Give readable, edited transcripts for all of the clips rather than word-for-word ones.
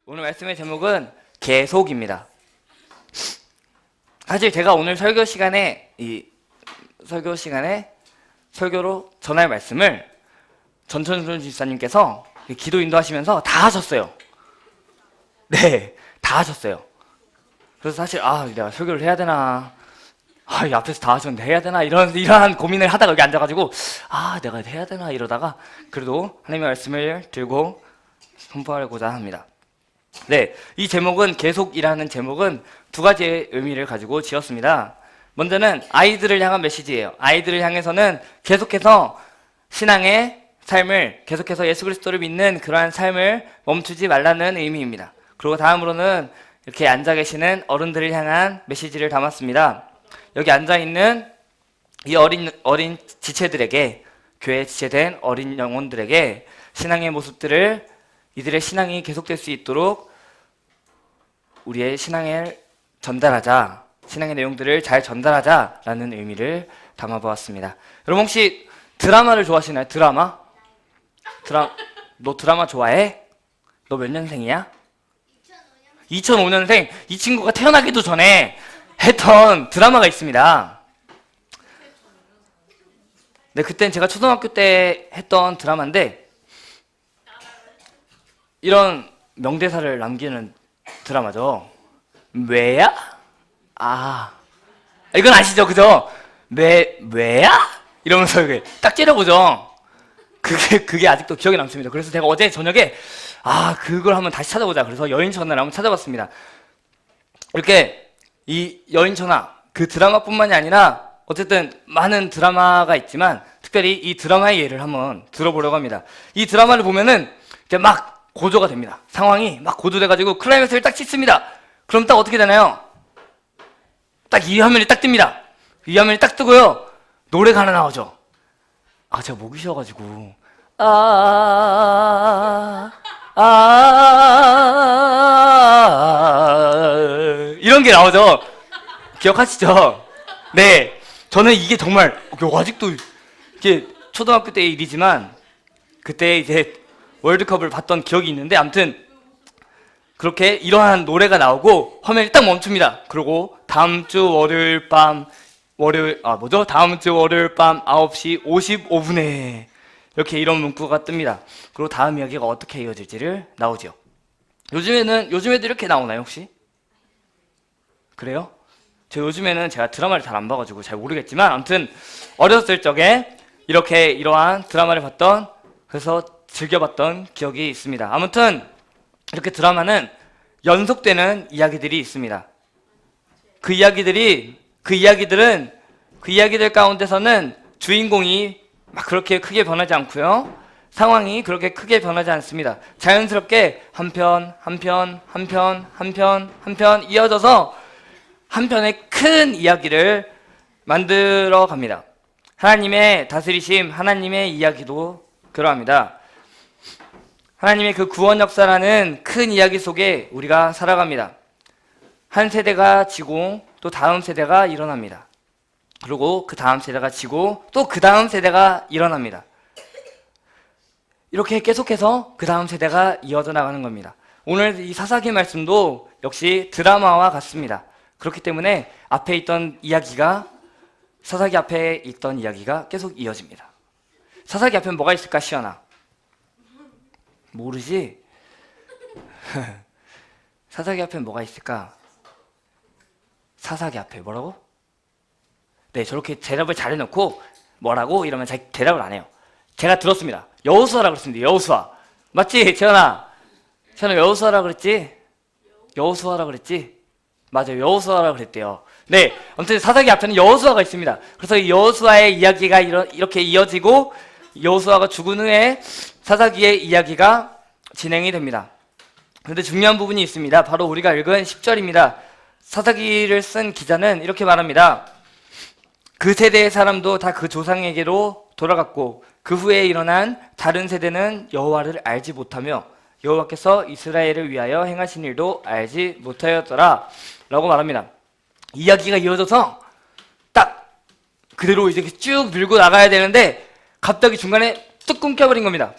오늘 말씀의 제목은 계속입니다. 사실 제가 오늘 설교 시간에 설교로 전할 말씀을 전천준 집사님께서 기도 인도하시면서 다 하셨어요. 네, 다 하셨어요. 그래서 사실 내가 설교를 해야 되나, 이 앞에서 다 하셨는데 해야 되나 이러한 고민을 하다가 여기 앉아가지고 내가 해야 되나 이러다가 그래도 하나님의 말씀을 들고 선포하고자 합니다. 네, 이 제목은 계속이라는 제목은 두 가지의 의미를 가지고 지었습니다. 먼저는 아이들을 향한 메시지예요. 아이들을 향해서는 계속해서 신앙의 삶을, 계속해서 예수 그리스도를 믿는 그러한 삶을 멈추지 말라는 의미입니다. 그리고 다음으로는 이렇게 앉아 계시는 어른들을 향한 메시지를 담았습니다. 여기 앉아 있는 이 어린 지체들에게, 교회에 지체된 어린 영혼들에게 신앙의 모습들을, 이들의 신앙이 계속될 수 있도록 우리의 신앙을 전달하자, 신앙의 내용들을 잘 전달하자라는 의미를 담아보았습니다. 여러분 혹시 드라마를 좋아하시나요? 드라마? 너 드라마 좋아해? 너 몇 년생이야? 2005년생. 이 친구가 태어나기도 전에 했던 드라마가 있습니다. 네, 그땐 제가 초등학교 때 했던 드라마인데 이런 명대사를 남기는 드라마죠. 왜야? 이건 아시죠? 그죠? 왜야? 이러면서 이렇게 딱 째려보죠. 그게 아직도 기억에 남습니다. 그래서 제가 어제 저녁에 그걸 한번 다시 찾아보자. 그래서 여인천하를 한번 찾아봤습니다. 이렇게 이 여인천하, 그 드라마뿐만이 아니라 어쨌든 많은 드라마가 있지만 특별히 이 드라마의 예를 한번 들어보려고 합니다. 이 드라마를 보면은 이제 막 고조가 됩니다. 상황이 막 고조돼가지고 클라이맥스를 딱 찍습니다. 그럼 딱 어떻게 되나요? 딱 이 화면이 딱 뜹니다. 이 화면이 딱 뜨고요. 노래가 하나 나오죠. 제가 목이 쉬어가지고 이런 게 나오죠. 기억하시죠? 네, 저는 이게 정말 아직도 이게 초등학교 때의 일이지만 그때 이제 월드컵을 봤던 기억이 있는데 아무튼 그렇게 이러한 노래가 나오고 화면이 딱 멈춥니다. 그리고 다음 주 월요일 밤 9시 55분에 이렇게 이런 문구가 뜹니다. 그리고 다음 이야기가 어떻게 이어질지를 나오죠. 요즘에도 이렇게 나오나요 혹시? 그래요? 요즘에는 제가 드라마를 잘 안 봐가지고 잘 모르겠지만 아무튼 어렸을 적에 이러한 드라마를 그래서 즐겨봤던 기억이 있습니다. 아무튼 이렇게 드라마는 연속되는 이야기들이 있습니다. 그 이야기들 가운데서는 주인공이 막 그렇게 크게 변하지 않고요. 상황이 그렇게 크게 변하지 않습니다. 자연스럽게 한 편 이어져서 한 편의 큰 이야기를 만들어 갑니다. 하나님의 다스리심, 하나님의 이야기도 그러합니다. 하나님의 그 구원 역사라는 큰 이야기 속에 우리가 살아갑니다. 한 세대가 지고 또 다음 세대가 일어납니다. 그리고 그 다음 세대가 지고 또 그 다음 세대가 일어납니다. 이렇게 계속해서 그 다음 세대가 이어져 나가는 겁니다. 오늘 이 사사기 말씀도 역시 드라마와 같습니다. 그렇기 때문에 사사기 앞에 있던 이야기가 계속 이어집니다. 사사기 앞에는 뭐가 있을까, 시연아? 모르지? 사사기 앞에 뭐가 있을까? 사사기 앞에 뭐라고? 네, 저렇게 대답을 잘 해놓고 뭐라고? 이러면 잘 대답을 안 해요. 제가 들었습니다. 여호수아라고 그랬습니다. 여호수아. 맞지? 채연아 여호수아라고 그랬지? 여호수아라고 그랬지? 맞아요. 여호수아라고 그랬대요. 네, 아무튼 사사기 앞에는 여호수아가 있습니다. 그래서 이 여호수아의 이야기가 이렇게 이어지고 여호수아가 죽은 후에 사사기의 이야기가 진행이 됩니다. 그런데 중요한 부분이 있습니다. 바로 우리가 읽은 10절입니다. 사사기를 쓴 기자는 이렇게 말합니다. 그 세대의 사람도 다 그 조상에게로 돌아갔고 그 후에 일어난 다른 세대는 여호와를 알지 못하며 여호와께서 이스라엘을 위하여 행하신 일도 알지 못하였더라 라고 말합니다. 이야기가 이어져서 딱 그대로 이제 쭉 밀고 나가야 되는데 갑자기 중간에 뚝 끊겨버린 겁니다.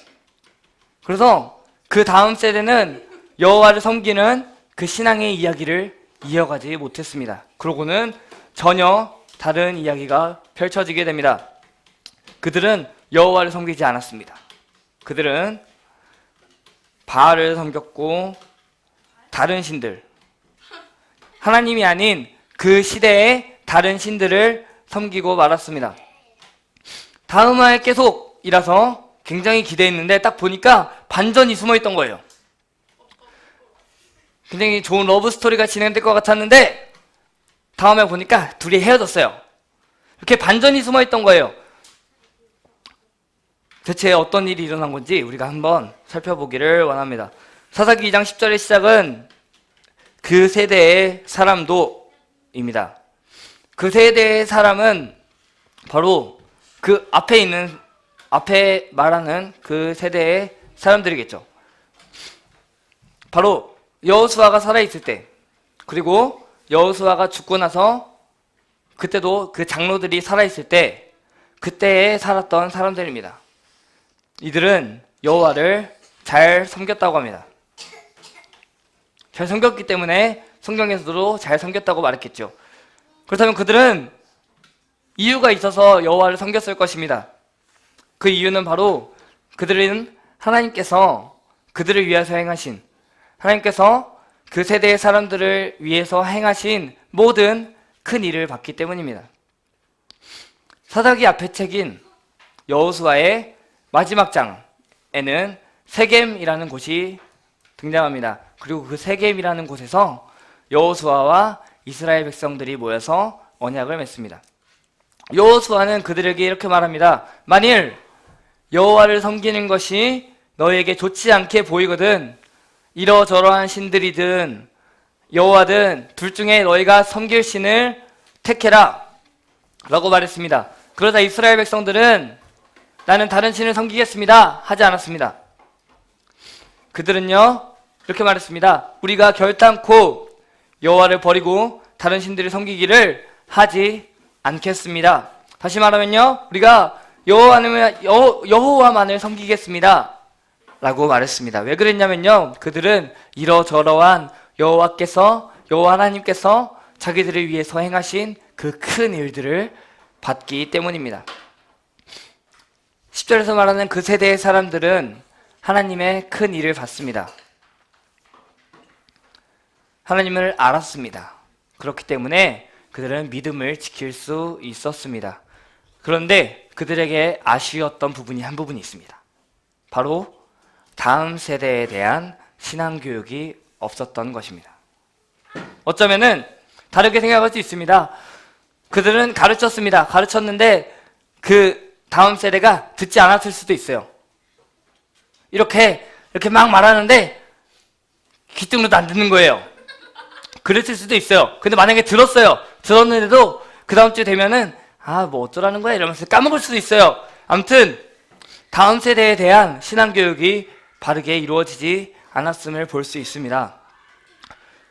그래서 그 다음 세대는 여호와를 섬기는 그 신앙의 이야기를 이어가지 못했습니다. 그러고는 전혀 다른 이야기가 펼쳐지게 됩니다. 그들은 여호와를 섬기지 않았습니다. 그들은 바알을 섬겼고 다른 신들, 하나님이 아닌 그 시대의 다른 신들을 섬기고 말았습니다. 다음 화에 계속이라서 굉장히 기대했는데 딱 보니까 반전이 숨어있던 거예요. 굉장히 좋은 러브 스토리가 진행될 것 같았는데 다음에 보니까 둘이 헤어졌어요. 이렇게 반전이 숨어있던 거예요. 대체 어떤 일이 일어난 건지 우리가 한번 살펴보기를 원합니다. 사사기 2장 10절의 시작은 그 세대의 사람도입니다. 그 세대의 사람은 바로 그 앞에 말하는 그 세대의 사람들이겠죠. 바로 여호수아가 살아있을 때, 그리고 여호수아가 죽고 나서 그때도 그 장로들이 살아있을 때 그때에 살았던 사람들입니다. 이들은 여호와를 잘 섬겼다고 합니다. 잘 섬겼기 때문에 성경에서도 잘 섬겼다고 말했겠죠. 그렇다면 그들은 이유가 있어서 여호와를 섬겼을 것입니다. 그 이유는 바로 그들은 하나님께서 그들을 위해서 행하신, 하나님께서 그 세대의 사람들을 위해서 행하신 모든 큰 일을 봤기 때문입니다. 사사기 앞의 책인 여호수아의 마지막 장에는 세겜이라는 곳이 등장합니다. 그리고 그 세겜이라는 곳에서 여호수아와 이스라엘 백성들이 모여서 언약을 맺습니다. 여호수아는 그들에게 이렇게 말합니다. 만일 여호와를 섬기는 것이 너에게 좋지 않게 보이거든 이러저러한 신들이든 여호와든 둘 중에 너희가 섬길 신을 택해라 라고 말했습니다. 그러자 이스라엘 백성들은 나는 다른 신을 섬기겠습니다 하지 않았습니다. 그들은요 이렇게 말했습니다. 우리가 결단코 여호와를 버리고 다른 신들을 섬기기를 하지 않겠습니다. 다시 말하면요 우리가 여호와만을 섬기겠습니다 라고 말했습니다. 왜 그랬냐면요 그들은 이러저러한 여호와 하나님께서 자기들을 위해서 행하신 그 큰 일들을 봤기 때문입니다. 10절에서 말하는 그 세대의 사람들은 하나님의 큰 일을 봤습니다. 하나님을 알았습니다. 그렇기 때문에 그들은 믿음을 지킬 수 있었습니다. 그런데 그들에게 아쉬웠던 부분이 한 부분이 있습니다. 바로 다음 세대에 대한 신앙교육이 없었던 것입니다. 어쩌면은 다르게 생각할 수 있습니다. 그들은 가르쳤습니다. 가르쳤는데 그 다음 세대가 듣지 않았을 수도 있어요. 이렇게 막 말하는데 귀등으로도 안 듣는 거예요. 그랬을 수도 있어요. 근데 만약에 들었는데도 그 다음 주 되면은 뭐 어쩌라는 거야 이러면서 까먹을 수도 있어요. 아무튼 다음 세대에 대한 신앙교육이 바르게 이루어지지 않았음을 볼 수 있습니다.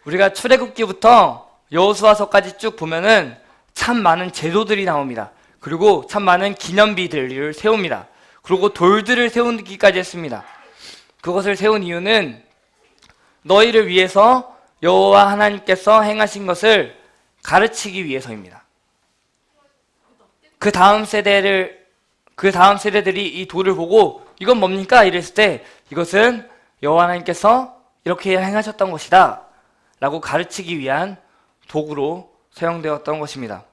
우리가 출애굽기부터 여호수아서까지 쭉 보면은 참 많은 제도들이 나옵니다. 그리고 참 많은 기념비들을 세웁니다. 그리고 돌들을 세우기까지 했습니다. 그것을 세운 이유는 너희를 위해서 여호와 하나님께서 행하신 것을 가르치기 위해서입니다. 그 다음 세대들이 이 돌을 보고 이건 뭡니까? 이랬을 때 이것은 여호와 하나님께서 이렇게 행하셨던 것이다 라고 가르치기 위한 도구로 사용되었던 것입니다.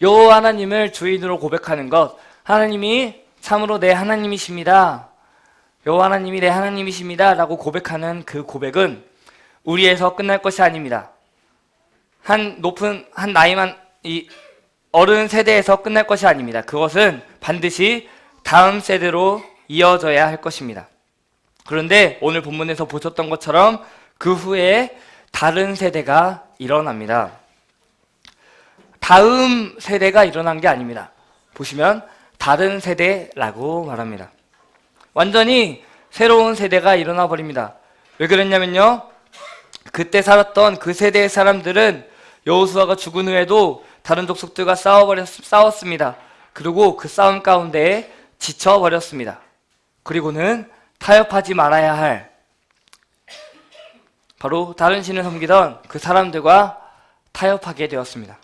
여호와 하나님을 주인으로 고백하는 것, 하나님이 참으로 내 하나님이십니다, 여호와 하나님이 내 하나님이십니다 라고 고백하는 그 고백은 우리에서 끝날 것이 아닙니다. 한 나이만 이 어른 세대에서 끝날 것이 아닙니다. 그것은 반드시 다음 세대로 이어져야 할 것입니다. 그런데 오늘 본문에서 보셨던 것처럼 그 후에 다른 세대가 일어납니다. 다음 세대가 일어난 게 아닙니다. 보시면 다른 세대라고 말합니다. 완전히 새로운 세대가 일어나 버립니다. 왜 그랬냐면요 그때 살았던 그 세대의 사람들은 여호수아가 죽은 후에도 다른 족속들과 싸웠습니다. 그리고 그 싸움 가운데 지쳐버렸습니다. 그리고는 타협하지 말아야 할 바로 다른 신을 섬기던 그 사람들과 타협하게 되었습니다.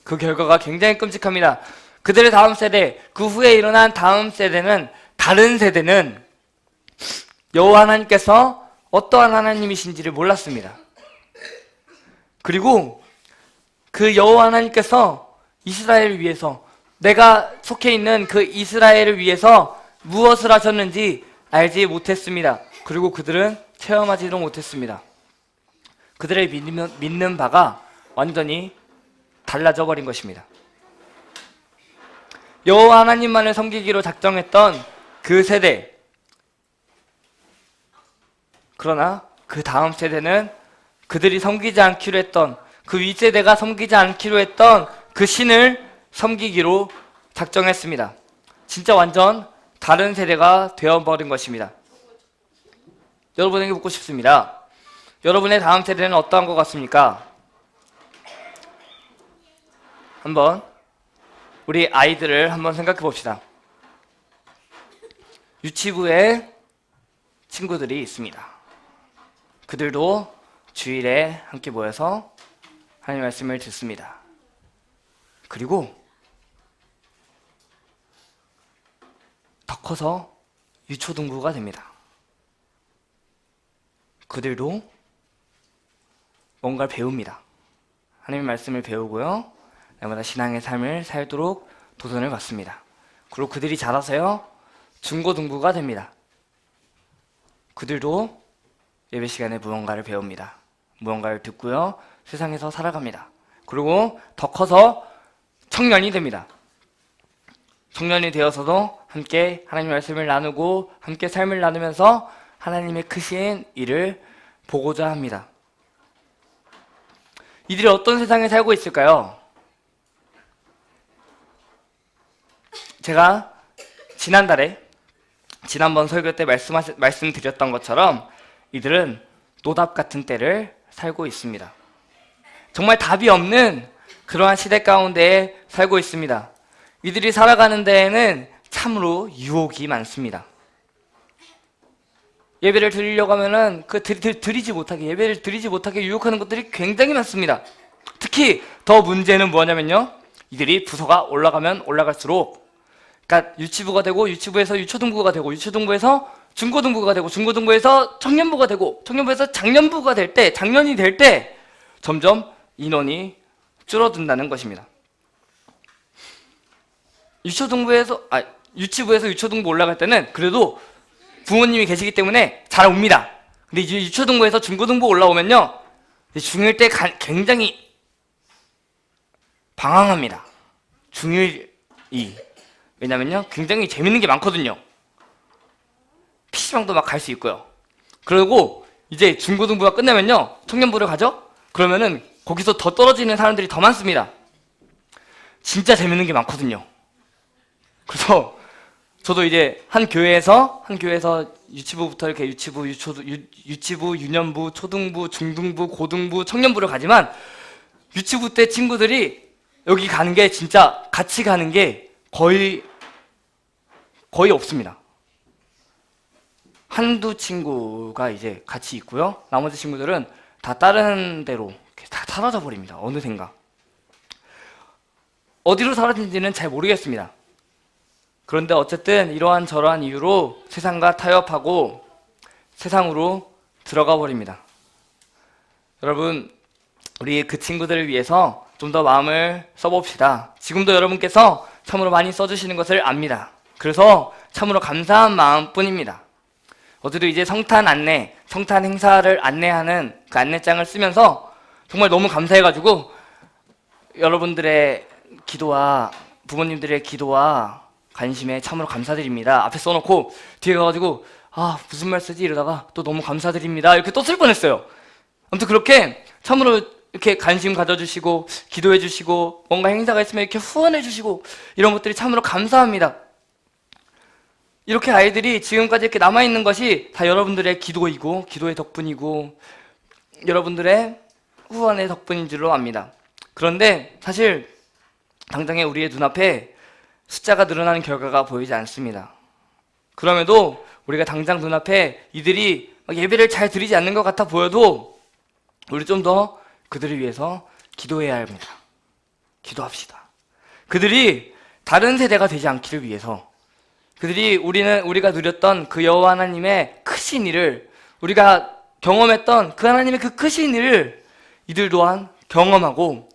그 결과가 굉장히 끔찍합니다. 그들의 다음 세대, 그 후에 일어난 다음 세대는, 다른 세대는 여호와 하나님께서 어떠한 하나님이신지를 몰랐습니다. 그리고 그 여호와 하나님께서 이스라엘을 위해서, 내가 속해 있는 그 이스라엘을 위해서 무엇을 하셨는지 알지 못했습니다. 그리고 그들은 체험하지도 못했습니다. 그들의 믿는 바가 완전히 달라져 버린 것입니다. 여호와 하나님만을 섬기기로 작정했던 그 세대, 그러나 그 다음 세대는 그들이 섬기지 않기로 했던, 그 윗세대가 섬기지 않기로 했던 그 신을 섬기기로 작정했습니다. 진짜 완전 다른 세대가 되어버린 것입니다. 여러분에게 묻고 싶습니다. 여러분의 다음 세대는 어떠한 것 같습니까? 한번 우리 아이들을 한번 생각해 봅시다. 유치부에 친구들이 있습니다. 그들도 주일에 함께 모여서 하나님 말씀을 듣습니다. 그리고 더 커서 유초등부가 됩니다. 그들도 뭔가를 배웁니다. 하나님의 말씀을 배우고요, 날마다 신앙의 삶을 살도록 도전을 받습니다. 그리고 그들이 자라서요, 중고등부가 됩니다. 그들도 예배 시간에 무언가를 배웁니다. 무언가를 듣고요, 세상에서 살아갑니다. 그리고 더 커서 청년이 됩니다. 청년이 되어서도 함께 하나님의 말씀을 나누고 함께 삶을 나누면서 하나님의 크신 일을 보고자 합니다. 이들이 어떤 세상에 살고 있을까요? 제가 지난번 설교 때 말씀드렸던 것처럼 이들은 노답 같은 때를 살고 있습니다. 정말 답이 없는 그러한 시대 가운데에 살고 있습니다. 이들이 살아가는 데에는 참으로 유혹이 많습니다. 예배를 드리려고 하면은 예배를 드리지 못하게 유혹하는 것들이 굉장히 많습니다. 특히 더 문제는 뭐냐면요, 이들이 부서가 올라가면 올라갈수록, 그러니까 유치부가 되고, 유치부에서 유초등부가 되고, 유초등부에서 중고등부가 되고, 중고등부에서 청년부가 되고, 청년부에서 장년부가 될 때, 장년이 될 때 점점 인원이 줄어든다는 것입니다. 유치부에서 유초등부 올라갈 때는 그래도 부모님이 계시기 때문에 잘 옵니다. 근데 이제 유초등부에서 중고등부 올라오면요, 중1 때 굉장히 방황합니다. 중1이. 왜냐면요, 굉장히 재밌는 게 많거든요. PC방도 막 갈 수 있고요. 그리고 이제 중고등부가 끝나면요, 청년부를 가죠? 그러면은 거기서 더 떨어지는 사람들이 더 많습니다. 진짜 재밌는 게 많거든요. 그래서 저도 이제 한 교회에서 유치부부터 이렇게 유치부, 유년부, 초등부, 중등부, 고등부, 청년부를 가지만 유치부 때 친구들이 여기 가는 게 진짜 같이 가는 게 거의 없습니다. 한두 친구가 이제 같이 있고요, 나머지 친구들은 다 다른 데로 다 사라져 버립니다. 어느샌가. 어디로 사라진지는 잘 모르겠습니다. 그런데 어쨌든 이러한 저러한 이유로 세상과 타협하고 세상으로 들어가 버립니다. 여러분, 우리 그 친구들을 위해서 좀 더 마음을 써봅시다. 지금도 여러분께서 참으로 많이 써주시는 것을 압니다. 그래서 참으로 감사한 마음뿐입니다. 어제도 이제 성탄 행사를 안내하는 그 안내장을 쓰면서 정말 너무 감사해가지고 여러분들의 기도와 부모님들의 기도와 관심에 참으로 감사드립니다 앞에 써놓고 뒤에 가가지고 무슨 말 쓰지 이러다가 또 너무 감사드립니다 이렇게 또 쓸 뻔했어요. 아무튼 그렇게 참으로 이렇게 관심 가져주시고 기도해주시고 뭔가 행사가 있으면 이렇게 후원해주시고 이런 것들이 참으로 감사합니다. 이렇게 아이들이 지금까지 이렇게 남아있는 것이 다 여러분들의 기도이고 기도의 덕분이고 여러분들의 후원의 덕분인 줄로 압니다. 그런데 사실 당장에 우리의 눈앞에 숫자가 늘어나는 결과가 보이지 않습니다. 그럼에도 우리가 당장 눈앞에 이들이 예배를 잘 드리지 않는 것 같아 보여도 우리 좀 더 그들을 위해서 기도해야 합니다. 기도합시다. 그들이 다른 세대가 되지 않기를 위해서, 그들이 우리가 누렸던 그 여호와 하나님의 크신 일을, 우리가 경험했던 그 하나님의 그 크신 일을 이들 또한 경험하고,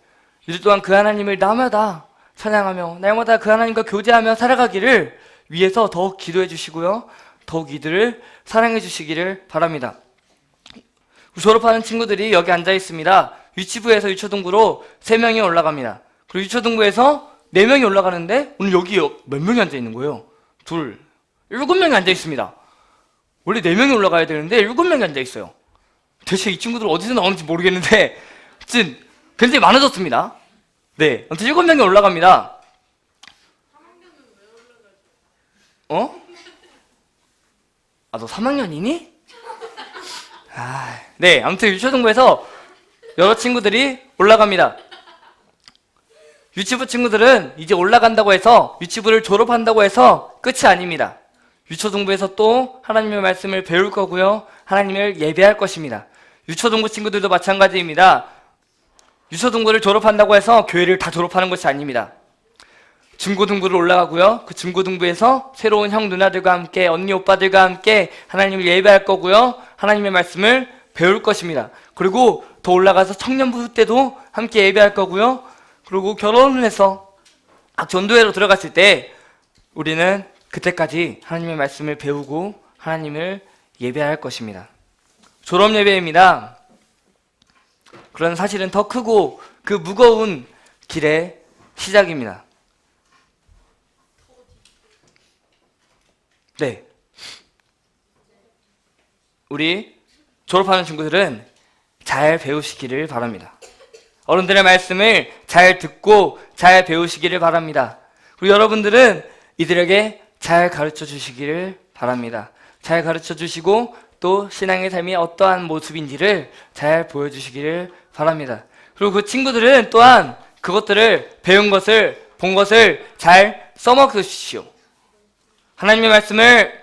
이들 또한 그 하나님을 날마다 찬양하며 날마다 그 하나님과 교제하며 살아가기를 위해서 더욱 기도해 주시고요, 더욱 이들을 사랑해 주시기를 바랍니다. 졸업하는 친구들이 여기 앉아 있습니다. 유치부에서 유초등부로 3명이 올라갑니다. 그리고 유초등부에서 4명이 올라가는데 오늘 여기 몇 명이 앉아 있는 거예요? 7명이 앉아 있습니다. 원래 4명이 올라가야 되는데 7명이 앉아 있어요. 대체 이 친구들 어디서 나오는지 모르겠는데 어쨌든 굉장히 많아졌습니다. 네, 아무튼 7명이 올라갑니다. 너 3학년이니? 네, 아무튼 유초등부에서 여러 친구들이 올라갑니다. 유치부 친구들은 이제 올라간다고 해서, 유치부를 졸업한다고 해서 끝이 아닙니다. 유초등부에서 또 하나님의 말씀을 배울 거고요, 하나님을 예배할 것입니다. 유초등부 친구들도 마찬가지입니다. 유초등부를 졸업한다고 해서 교회를 다 졸업하는 것이 아닙니다. 중고등부를 올라가고요, 그 중고등부에서 새로운 형 누나들과 함께, 언니 오빠들과 함께 하나님을 예배할 거고요, 하나님의 말씀을 배울 것입니다. 그리고 더 올라가서 청년부 때도 함께 예배할 거고요, 그리고 결혼을 해서 전도회로 들어갔을 때 우리는 그때까지 하나님의 말씀을 배우고 하나님을 예배할 것입니다. 졸업 예배입니다. 그런 사실은 더 크고 그 무거운 길의 시작입니다. 네, 우리 졸업하는 친구들은 잘 배우시기를 바랍니다. 어른들의 말씀을 잘 듣고 잘 배우시기를 바랍니다. 그리고 여러분들은 이들에게 잘 가르쳐 주시기를 바랍니다. 잘 가르쳐 주시고 또 신앙의 삶이 어떠한 모습인지를 잘 보여주시기를 바랍니다. 그리고 그 친구들은 또한 그것들을 배운 것을, 본 것을 잘 써먹으십시오. 하나님의 말씀을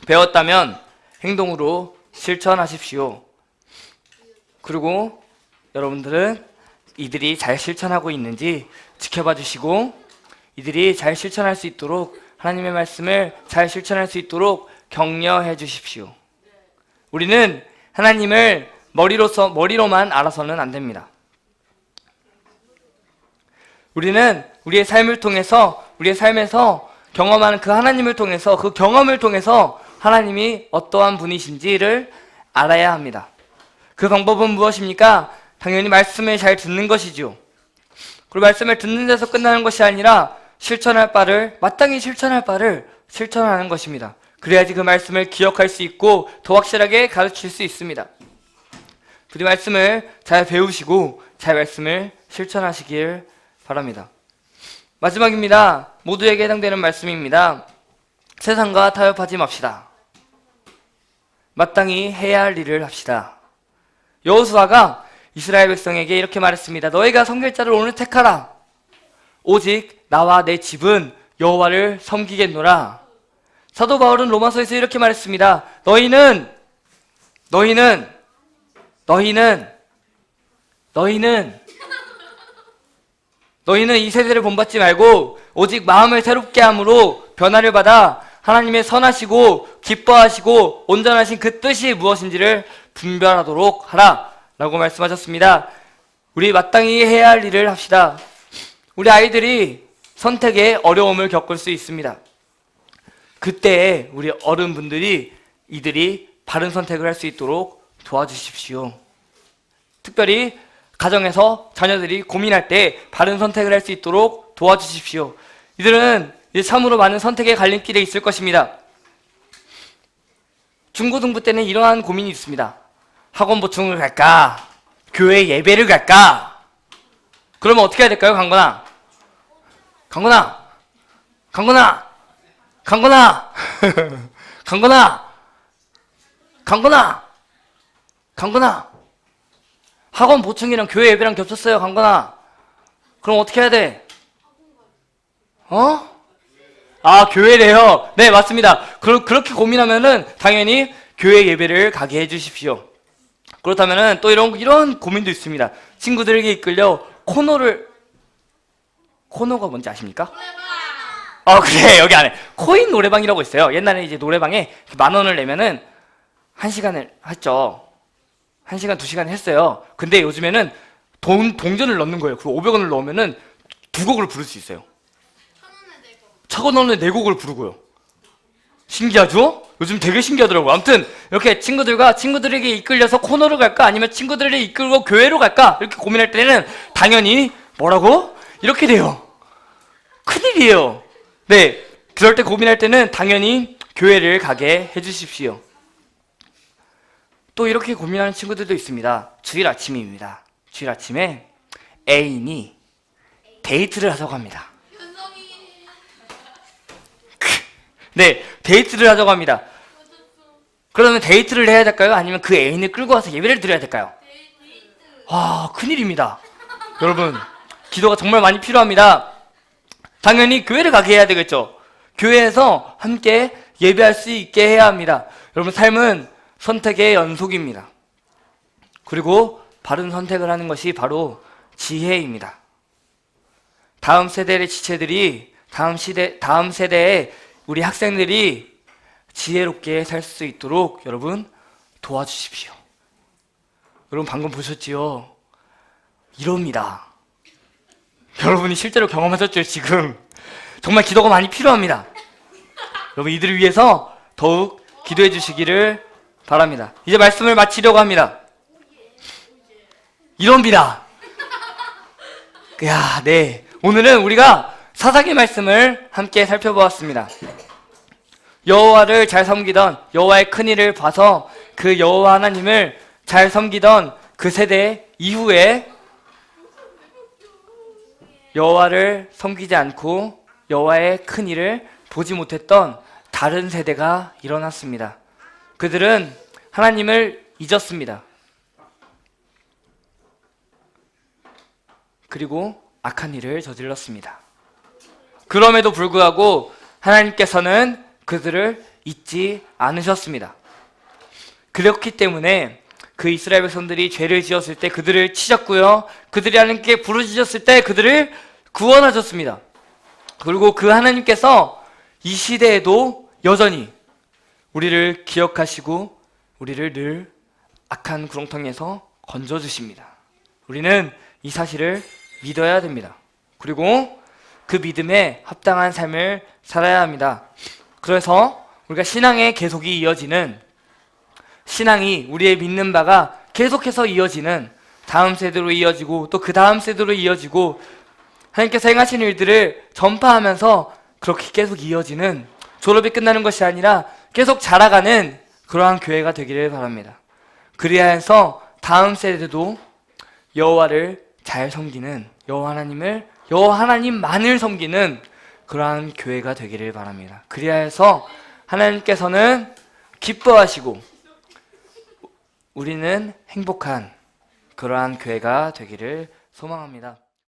배웠다면 행동으로 실천하십시오. 그리고 여러분들은 이들이 잘 실천하고 있는지 지켜봐 주시고, 이들이 잘 실천할 수 있도록, 하나님의 말씀을 잘 실천할 수 있도록 격려해 주십시오. 우리는 하나님을 머리로만 알아서는 안 됩니다. 우리는 우리의 삶을 통해서, 우리의 삶에서 경험하는 그 하나님을 통해서, 그 경험을 통해서 하나님이 어떠한 분이신지를 알아야 합니다. 그 방법은 무엇입니까? 당연히 말씀을 잘 듣는 것이죠. 그리고 말씀을 듣는 데서 끝나는 것이 아니라 실천할 바를, 마땅히 실천할 바를 실천하는 것입니다. 그래야지 그 말씀을 기억할 수 있고 더 확실하게 가르칠 수 있습니다. 부디 말씀을 잘 배우시고 잘 말씀을 실천하시길 바랍니다. 마지막입니다. 모두에게 해당되는 말씀입니다. 세상과 타협하지 맙시다. 마땅히 해야 할 일을 합시다. 여호수아가 이스라엘 백성에게 이렇게 말했습니다. 너희가 섬길 자를 오늘 택하라. 오직 나와 내 집은 여호와를 섬기겠노라. 사도 바울은 로마서에서 이렇게 말했습니다. 너희는 이 세대를 본받지 말고 오직 마음을 새롭게 함으로 변화를 받아 하나님의 선하시고 기뻐하시고 온전하신 그 뜻이 무엇인지를 분별하도록 하라 라고 말씀하셨습니다. 우리 마땅히 해야 할 일을 합시다. 우리 아이들이 선택에 어려움을 겪을 수 있습니다. 그때 우리 어른분들이 이들이 바른 선택을 할 수 있도록 도와주십시오. 특별히 가정에서 자녀들이 고민할 때 바른 선택을 할 수 있도록 도와주십시오. 이들은 이제 참으로 많은 선택의 갈림길에 있을 것입니다. 중고등부 때는 이러한 고민이 있습니다. 학원 보충을 갈까? 교회 예배를 갈까? 그러면 어떻게 해야 될까요, 강건아? 강건아! 학원 보충이랑 교회 예배랑 겹쳤어요, 강건아. 그럼 어떻게 해야 돼? 교회래요. 네, 맞습니다. 그렇게 고민하면은 당연히 교회 예배를 가게 해주십시오. 그렇다면은 또 이런 고민도 있습니다. 친구들에게 이끌려 코너가 뭔지 아십니까? 그래, 여기 안에 코인 노래방이라고 있어요. 옛날에 이제 노래방에 10,000원을 내면은 1시간을 했죠. 1시간, 2시간 했어요. 근데 요즘에는 동전을 넣는 거예요. 그리고 500원을 넣으면은 2곡을 부를 수 있어요. 1,000원에 4곡을 부르고요. 신기하죠? 요즘 되게 신기하더라고요. 아무튼 이렇게 친구들에게 이끌려서 코너로 갈까? 아니면 친구들에게 이끌고 교회로 갈까? 이렇게 고민할 때는 당연히 뭐라고? 이렇게 돼요. 큰일이에요. 네, 그럴 때 고민할 때는 당연히 교회를 가게 해주십시오. 또 이렇게 고민하는 친구들도 있습니다. 주일 아침입니다. 주일 아침에 애인이 데이트를 하자고 합니다. 네, 데이트를 하자고 합니다. 그러면 데이트를 해야 될까요? 아니면 그 애인을 끌고 와서 예배를 드려야 될까요? 와, 큰일입니다. 여러분, 기도가 정말 많이 필요합니다. 당연히 교회를 가게 해야 되겠죠. 교회에서 함께 예배할 수 있게 해야 합니다. 여러분, 삶은 선택의 연속입니다. 그리고 바른 선택을 하는 것이 바로 지혜입니다. 다음 세대의 지체들이 다음 세대의 우리 학생들이 지혜롭게 살 수 있도록 여러분 도와주십시오. 여러분 방금 보셨지요? 이럽니다. 여러분이 실제로 경험하셨죠? 지금 정말 기도가 많이 필요합니다. 여러분 이들을 위해서 더욱 기도해 주시기를 바랍니다. 이제 말씀을 마치려고 합니다. 이럽니다. 네. 오늘은 우리가 사사기 말씀을 함께 살펴보았습니다. 여호와를 잘 섬기던, 여호와의 큰일을 봐서 그 여호와 하나님을 잘 섬기던 그 세대 이후에 여호와를 섬기지 않고 여호와의 큰일을 보지 못했던 다른 세대가 일어났습니다. 그들은 하나님을 잊었습니다. 그리고 악한 일을 저질렀습니다. 그럼에도 불구하고 하나님께서는 그들을 잊지 않으셨습니다. 그렇기 때문에 그 이스라엘 백성들이 죄를 지었을 때 그들을 치셨고요. 그들이 하나님께 부르짖었을 때 그들을 구원하셨습니다. 그리고 그 하나님께서 이 시대에도 여전히 우리를 기억하시고 우리를 늘 악한 구렁텅이에서 건져주십니다. 우리는 이 사실을 믿어야 됩니다. 그리고 그 믿음에 합당한 삶을 살아야 합니다. 그래서 우리가 신앙의 계속이 이어지는, 신앙이 우리의 믿는 바가 계속해서 이어지는, 다음 세대로 이어지고 또 그 다음 세대로 이어지고 하나님께서 행하신 일들을 전파하면서 그렇게 계속 이어지는, 졸업이 끝나는 것이 아니라 계속 자라가는 그러한 교회가 되기를 바랍니다. 그리야 해서 다음 세대도 여호와를 잘 섬기는, 여호와 하나님만을 섬기는 그러한 교회가 되기를 바랍니다. 그리야 해서 하나님께서는 기뻐하시고 우리는 행복한 그러한 교회가 되기를 소망합니다.